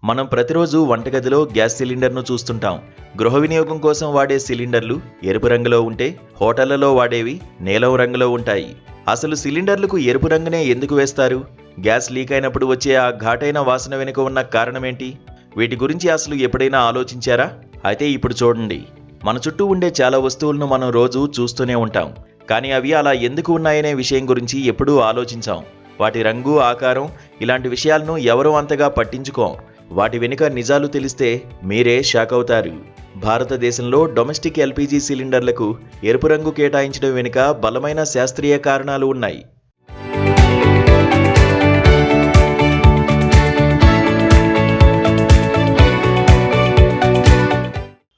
మనం ప్రతిరోజు వంటగదిలో గ్యాస్ సిలిండర్ను చూస్తుంటాం. గృహ వినియోగం కోసం వాడే సిలిండర్లు ఎరుపు రంగులో ఉంటే, హోటళ్లలో వాడేవి నీలం రంగులో ఉంటాయి. అసలు సిలిండర్లకు ఎరుపు రంగునే ఎందుకు వేస్తారు? గ్యాస్ లీక్ అయినప్పుడు వచ్చే ఆ ఘాటైన వాసన వెనుక ఉన్న కారణమేంటి? వీటి గురించి అసలు ఎప్పుడైనా ఆలోచించారా? అయితే ఇప్పుడు చూడండి. మన చుట్టూ ఉండే చాలా వస్తువులను మనం రోజు చూస్తూనే ఉంటాం. కానీ అవి అలా ఎందుకు ఉన్నాయనే విషయం గురించి ఎప్పుడూ ఆలోచించాం. వాటి రంగు, ఆకారం ఇలాంటి విషయాలను ఎవరూ అంతగా పట్టించుకోం. వాటి వెనుక నిజాలు తెలిస్తే మీరే షాక్ అవుతారు. భారతదేశంలో డొమెస్టిక్ ఎల్పీజీ సిలిండర్లకు ఎరుపు రంగు కేటాయించడం వెనుక బలమైన శాస్త్రీయ కారణాలు ఉన్నాయి.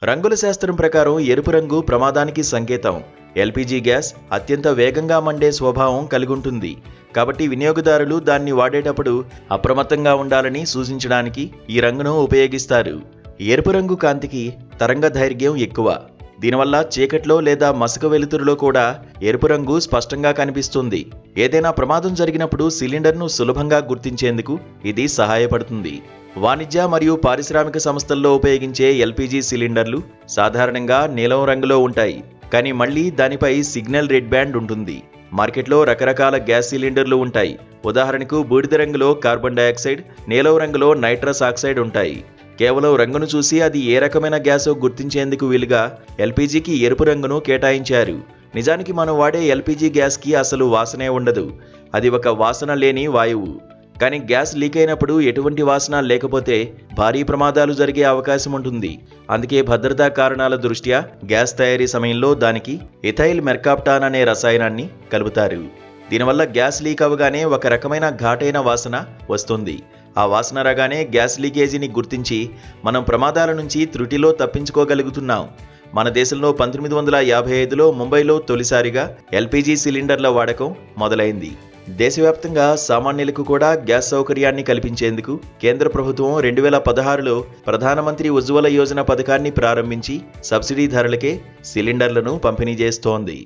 రంగుల శాస్త్రం ప్రకారం ఎరుపు రంగు ప్రమాదానికి సంకేతం. ఎల్పీజీ గ్యాస్ అత్యంత వేగంగా మండే స్వభావం కలిగి ఉంటుంది. కాబట్టి వినియోగదారులు దాన్ని వాడేటప్పుడు అప్రమత్తంగా ఉండాలని సూచించడానికి ఈ రంగును ఉపయోగిస్తారు. ఎరుపు రంగు కాంతికి తరంగదైర్ఘ్యం ఎక్కువ. దీనివల్ల చీకట్లో లేదా మసక వెలుతురులో కూడా ఎరుపు రంగు స్పష్టంగా కనిపిస్తుంది. ఏదైనా ప్రమాదం జరిగినప్పుడు సిలిండర్ను సులభంగా గుర్తించేందుకు ఇది సహాయపడుతుంది. వాణిజ్య మరియు పారిశ్రామిక సంస్థల్లో ఉపయోగించే ఎల్పీజీ సిలిండర్లు సాధారణంగా నీలం రంగులో ఉంటాయి. కానీ మళ్ళీ దానిపై సిగ్నల్ రెడ్ బ్యాండ్ ఉంటుంది. మార్కెట్లో రకరకాల గ్యాస్ సిలిండర్లు ఉంటాయి. ఉదాహరణకు బూడిద రంగులో కార్బన్ డయాక్సైడ్, నీలం రంగులో నైట్రస్ ఆక్సైడ్ ఉంటాయి. కేవలం రంగును చూసి అది ఏ రకమైన గ్యాసో గుర్తించేందుకు వీలుగా ఎల్పీజీకి ఎరుపు రంగును కేటాయించారు. నిజానికి మనం వాడే ఎల్పీజీ గ్యాస్కి అసలు వాసనే ఉండదు. అది ఒక వాసన లేని వాయువు. కానీ గ్యాస్ లీక్ అయినప్పుడు ఎటువంటి వాసన లేకపోతే భారీ ప్రమాదాలు జరిగే అవకాశం ఉంటుంది. అందుకే భద్రతా కారణాల దృష్ట్యా గ్యాస్ తయారీ సమయంలో దానికి ఇథైల్ మెర్కాప్టాన్ అనే రసాయనాన్ని కలుపుతారు. దీనివల్ల గ్యాస్ లీక్ అవగానే ఒక రకమైన ఘాటైన వాసన వస్తుంది. ఆ వాసన రాగానే గ్యాస్ లీకేజీని గుర్తించి మనం ప్రమాదాల నుంచి త్రుటిలో తప్పించుకోగలుగుతున్నాం. మన దేశంలో 1955లో ముంబైలో తొలిసారిగా ఎల్పీజీ సిలిండర్ల వాడకం మొదలైంది. దేశవ్యాప్తంగా సామాన్యులకు కూడా గ్యాస్ సౌకర్యాన్ని కల్పించేందుకు కేంద్ర ప్రభుత్వం 2016లో ప్రధానమంత్రి ఉజ్వల యోజన పథకాన్ని ప్రారంభించి సబ్సిడీ ధరలకే సిలిండర్లను పంపిణీ చేస్తోంది.